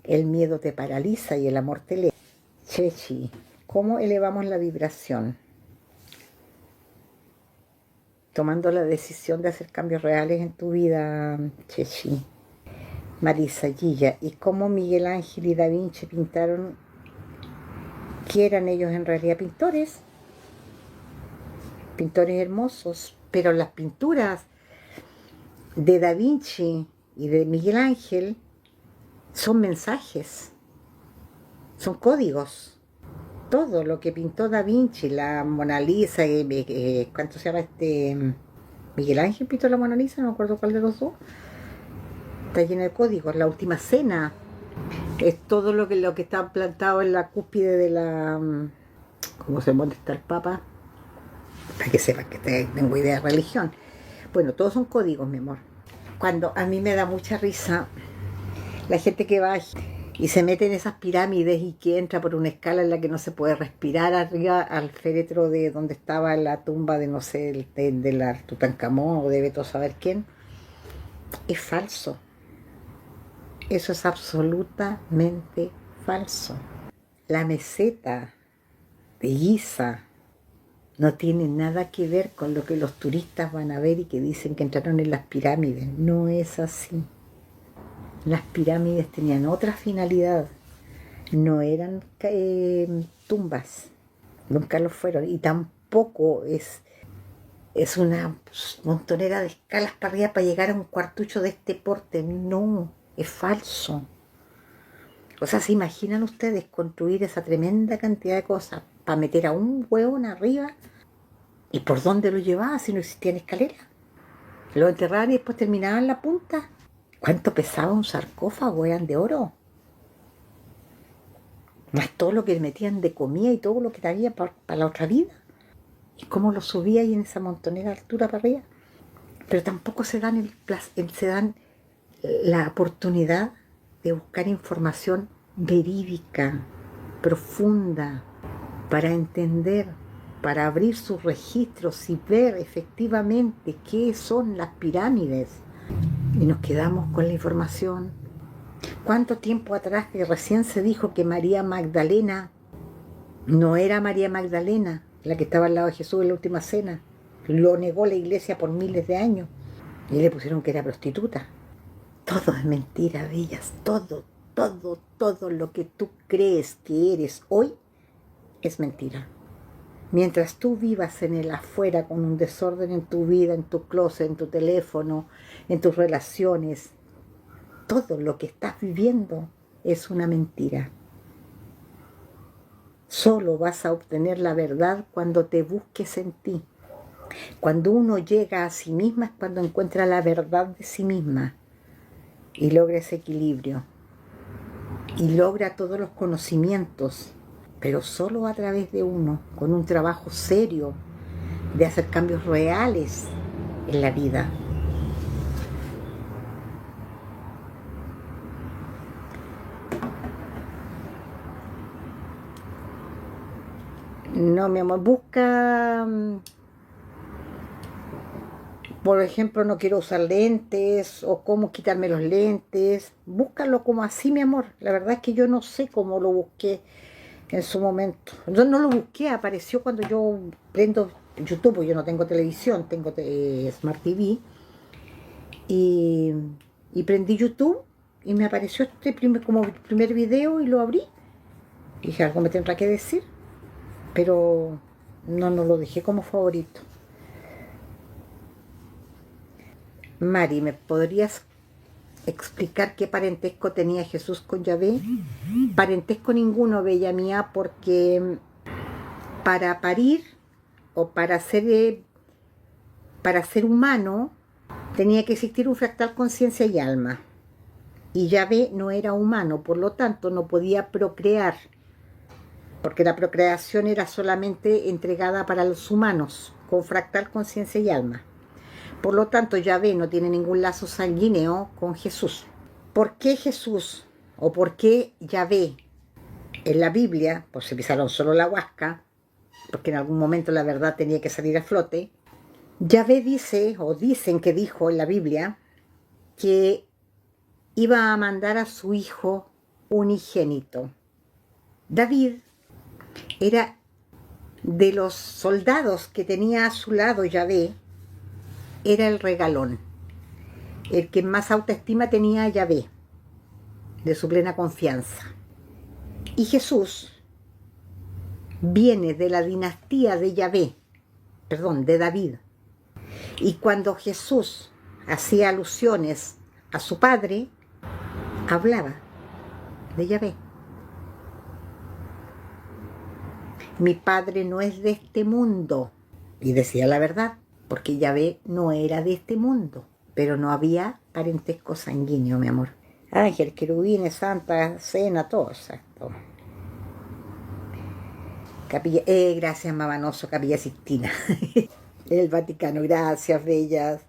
El miedo te paraliza y el amor te eleva. Chechi, ¿cómo elevamos la vibración? Tomando la decisión de hacer cambios reales en tu vida, Chechi. Marisa Gilla, ¿y cómo Miguel Ángel y Da Vinci pintaron? ¿Qué eran ellos en realidad? Pintores hermosos, pero las pinturas de Da Vinci y de Miguel Ángel son mensajes, son códigos. Todo lo que pintó Da Vinci, la Mona Lisa, ¿cuánto se llama Miguel Ángel pintó la Mona Lisa, no me acuerdo cuál de los dos. Está lleno de códigos. La Última Cena es todo lo que está plantado en la cúspide de la... ¿Cómo se llama? Está el Papa? Para que sepan que tengo idea de religión. Bueno, todos son códigos, mi amor. Cuando a mí me da mucha risa la gente que va y se mete en esas pirámides y que entra por una escala en la que no se puede respirar arriba al féretro de donde estaba la tumba de, no sé, de la Tutankamón o de Beto saber quién. Es falso. Eso es absolutamente falso. La meseta de Giza no tiene nada que ver con lo que los turistas van a ver y que dicen que entraron en las pirámides. No es así. Las pirámides tenían otra finalidad. No eran tumbas. Nunca lo fueron. Y tampoco es una montonera de escalas para arriba para llegar a un cuartucho de este porte. No. Es falso. O sea, ¿se imaginan ustedes construir esa tremenda cantidad de cosas para meter a un hueón arriba? ¿Y por dónde lo llevaban si no existían escaleras? Lo enterraban y después terminaban la punta. ¿Cuánto pesaba un sarcófago? Eran de oro. Más todo lo que metían de comida y todo lo que había para la otra vida. ¿Y cómo lo subía ahí en esa montonera de altura para arriba? Pero tampoco se dan la oportunidad de buscar información verídica, profunda, para entender, para abrir sus registros y ver efectivamente qué son las pirámides. Y nos quedamos con la información. ¿Cuánto tiempo atrás que recién se dijo que María Magdalena no era María Magdalena, la que estaba al lado de Jesús en la Última Cena? Lo negó la iglesia por miles de años y le pusieron que era prostituta. Todo es mentira, bellas. Todo lo que tú crees que eres hoy es mentira. Mientras tú vivas en el afuera con un desorden en tu vida, en tu closet, en tu teléfono, en tus relaciones, todo lo que estás viviendo es una mentira. Solo vas a obtener la verdad cuando te busques en ti. Cuando uno llega a sí misma es cuando encuentra la verdad de sí misma. y logra ese equilibrio y logra todos los conocimientos, pero solo a través de uno, con un trabajo serio de hacer cambios reales en la vida. No, mi amor, busca, por ejemplo, no quiero usar lentes o cómo quitarme los lentes. Búscalo como así, mi amor. La verdad es que yo no sé cómo lo busqué en su momento. Yo no lo busqué, apareció cuando yo prendo YouTube, porque yo no tengo televisión, tengo Smart TV. Y, y prendí YouTube y me apareció este como primer video y lo abrí. Y dije, algo me tendrá que decir, pero no lo dejé como favorito. Mari, ¿me podrías explicar qué parentesco tenía Jesús con Yahvé? Parentesco ninguno, bella mía, porque para parir o para ser humano tenía que existir un fractal conciencia y alma. Y Yahvé no era humano, por lo tanto no podía procrear, porque la procreación era solamente entregada para los humanos, con fractal conciencia y alma. Por lo tanto, Yahvé no tiene ningún lazo sanguíneo con Jesús. ¿Por qué Jesús o por qué Yahvé en la Biblia, pues se pisaron solo la huasca, porque en algún momento la verdad tenía que salir a flote? Yahvé dice, o dicen que dijo en la Biblia, que iba a mandar a su hijo unigénito. David era de los soldados que tenía a su lado Yahvé, era el regalón, el que más autoestima tenía a Yahvé, de su plena confianza. Y Jesús viene de la dinastía de Yahvé, perdón, de David. Y cuando Jesús hacía alusiones a su padre, hablaba de Yahvé. Mi padre no es de este mundo. Y decía la verdad, porque Yahvé no era de este mundo, pero no había parentesco sanguíneo, mi amor. Ángel, querubines, santa, cena, todo exacto. Capilla, gracias, Mamanoso, Capilla Sixtina. El Vaticano, gracias, bellas.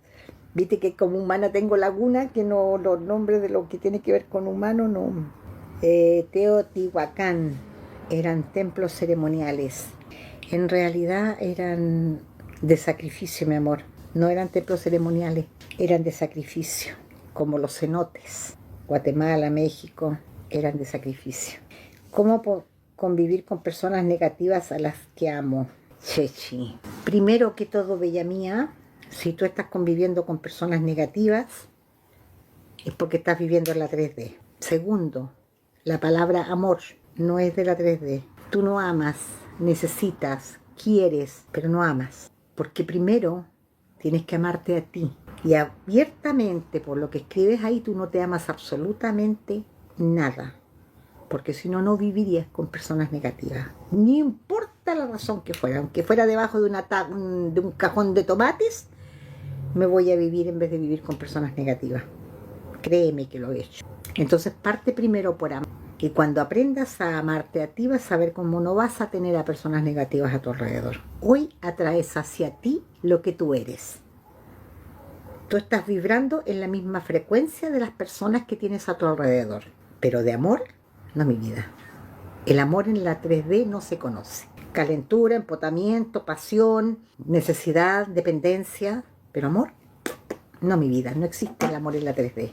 Viste que como humana tengo laguna, que no, los nombres de lo que tiene que ver con humano, no. Teotihuacán, eran templos ceremoniales. En realidad eran de sacrificio, mi amor. No eran templos ceremoniales, eran de sacrificio, como los cenotes. Guatemala, México, eran de sacrificio. ¿Cómo convivir con personas negativas a las que amo? Chechi. Primero que todo, bella mía, si tú estás conviviendo con personas negativas, es porque estás viviendo en la 3D. Segundo, la palabra amor no es de la 3D. Tú no amas, necesitas, quieres, pero no amas. Porque primero tienes que amarte a ti. Y abiertamente, por lo que escribes ahí, tú no te amas absolutamente nada. Porque si no, no vivirías con personas negativas. Ni importa la razón que fuera. Aunque fuera debajo de un cajón de tomates, me voy a vivir en vez de vivir con personas negativas. Créeme que lo he hecho. Entonces parte primero por amar. Y cuando aprendas a amarte a ti, vas a ver cómo no vas a tener a personas negativas a tu alrededor. Hoy atraes hacia ti lo que tú eres. Tú estás vibrando en la misma frecuencia de las personas que tienes a tu alrededor. Pero de amor, no, mi vida. El amor en la 3D no se conoce. Calentura, empotamiento, pasión, necesidad, dependencia. Pero amor, no, mi vida. No existe el amor en la 3D.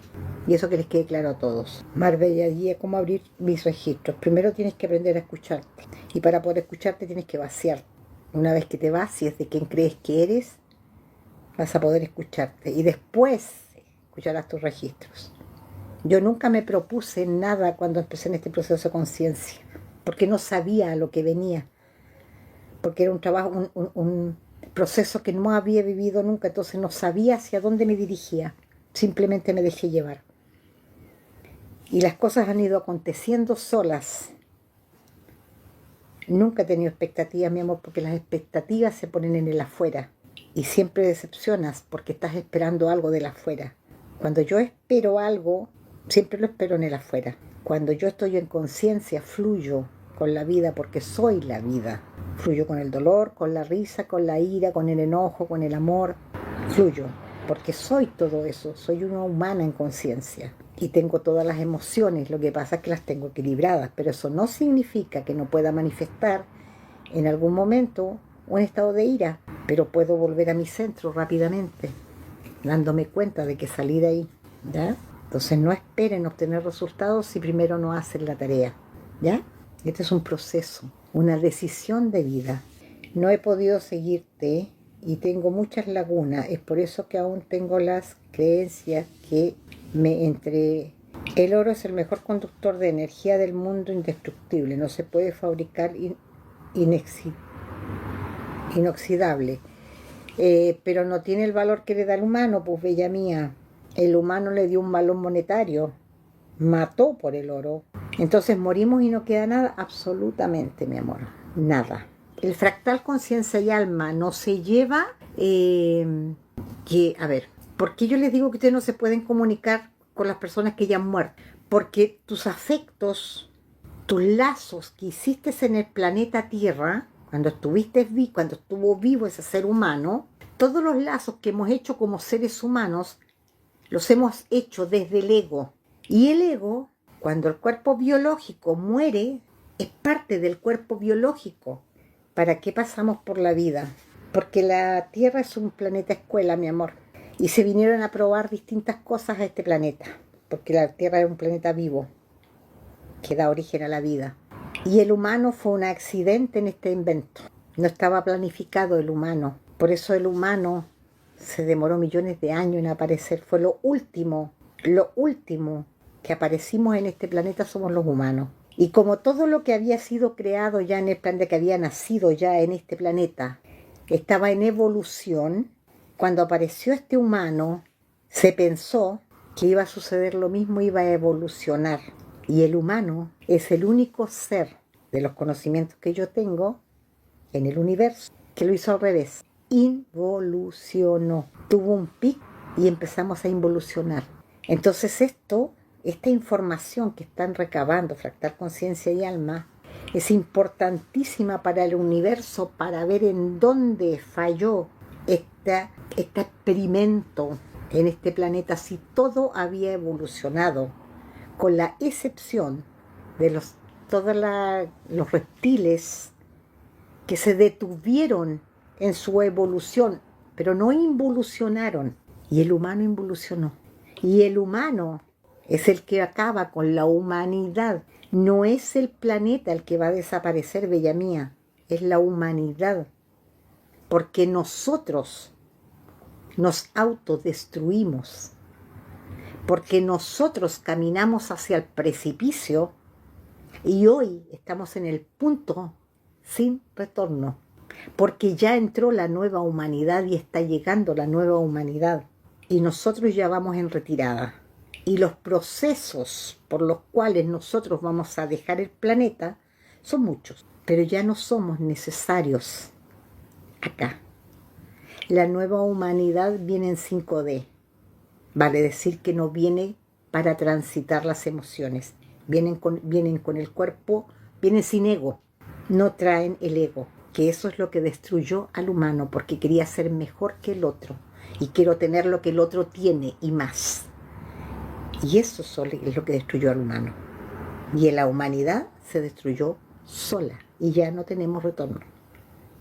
Y eso que les quede claro a todos. Marbella guía cómo abrir mis registros. Primero tienes que aprender a escucharte. Y para poder escucharte tienes que vaciarte. Una vez que te vacies de quién crees que eres, vas a poder escucharte. Y después escucharás tus registros. Yo nunca me propuse nada cuando empecé en este proceso de conciencia. Porque no sabía a lo que venía. Porque era un trabajo, un proceso que no había vivido nunca. Entonces no sabía hacia dónde me dirigía. Simplemente me dejé llevar. Y las cosas han ido aconteciendo solas. Nunca he tenido expectativas, mi amor, porque las expectativas se ponen en el afuera. Y siempre decepcionas porque estás esperando algo del afuera. Cuando yo espero algo, Siempre lo espero en el afuera. Cuando yo estoy en conciencia, fluyo con la vida porque soy la vida. Fluyo con el dolor, con la risa, con la ira, con el enojo, con el amor. Fluyo porque soy todo eso. Soy una humana en conciencia y tengo todas las emociones. Lo que pasa es que las tengo equilibradas, pero eso no significa que no pueda manifestar en algún momento un estado de ira, pero puedo volver a mi centro rápidamente, dándome cuenta de que salí de ahí, ¿ya? Entonces no esperen obtener resultados si primero no hacen la tarea, ¿ya? Este es un proceso, una decisión de vida. No he podido seguirte y tengo muchas lagunas, es por eso que aún tengo las creencias que me entre... El oro es el mejor conductor de energía del mundo, indestructible, no se puede fabricar inoxidable. Pero no tiene el valor que le da el humano, pues bella mía. El humano le dio un valor monetario, mató por el oro. Entonces morimos y no queda nada, absolutamente, mi amor, nada. El fractal conciencia y alma no se lleva a ver, ¿por qué yo les digo que ustedes no se pueden comunicar con las personas que ya han muerto? Porque tus afectos, tus lazos que hiciste en el planeta Tierra, cuando estuvo vivo ese ser humano, todos los lazos que hemos hecho como seres humanos, los hemos hecho desde el ego. Y el ego, cuando el cuerpo biológico muere, es parte del cuerpo biológico. ¿Para qué pasamos por la vida? Porque la Tierra es un planeta escuela, mi amor. Y se vinieron a probar distintas cosas a este planeta. Porque la Tierra es un planeta vivo, que da origen a la vida. Y el humano fue un accidente en este invento. No estaba planificado el humano. Por eso el humano se demoró millones de años en aparecer. Fue lo último que aparecimos en este planeta somos los humanos. Y como todo lo que había sido creado ya en el planeta, que había nacido ya en este planeta, estaba en evolución, cuando apareció este humano, se pensó que iba a suceder lo mismo, iba a evolucionar. Y el humano es el único ser de los conocimientos que yo tengo en el universo que lo hizo al revés. Involucionó. Tuvo un pic y empezamos a involucionar. Entonces esta información que están recabando Fractal Conciencia y Alma es importantísima para el universo para ver en dónde falló este experimento en este planeta, si todo había evolucionado, con la excepción de todos los reptiles que se detuvieron en su evolución, pero no involucionaron, y el humano involucionó. Y el humano es el que acaba con la humanidad. No es el planeta el que va a desaparecer, bella mía, es la humanidad. Porque nosotros nos autodestruimos. Porque nosotros caminamos hacia el precipicio y hoy estamos en el punto sin retorno. Porque ya entró la nueva humanidad y está llegando la nueva humanidad. Y nosotros ya vamos en retirada. Y los procesos por los cuales nosotros vamos a dejar el planeta son muchos. Pero ya no somos necesarios acá. La nueva humanidad viene en 5D. Vale decir que no viene para transitar las emociones. Vienen con el cuerpo, vienen sin ego. No traen el ego, que eso es lo que destruyó al humano, porque quería ser mejor que el otro. Y quiero tener lo que el otro tiene y más. Y eso es lo que destruyó al humano. Y en la humanidad se destruyó sola. Y ya no tenemos retorno.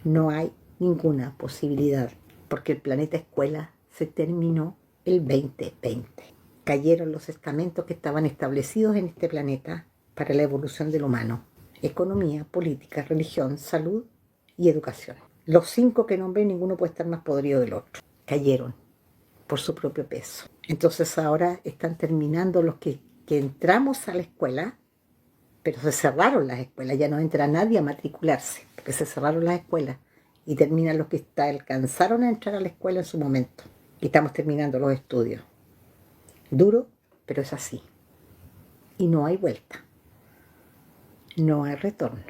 No hay ninguna posibilidad. Porque el planeta escuela se terminó el 2020. Cayeron los estamentos que estaban establecidos en este planeta para la evolución del humano. Economía, política, religión, salud y educación. Los 5 que nombré, ninguno puede estar más podrido del otro. Cayeron por su propio peso. Entonces ahora están terminando los que entramos a la escuela, pero se cerraron las escuelas, ya no entra nadie a matricularse, porque se cerraron las escuelas, y terminan los que alcanzaron a entrar a la escuela en su momento. Y estamos terminando los estudios. Duro, pero es así. Y no hay vuelta. No hay retorno.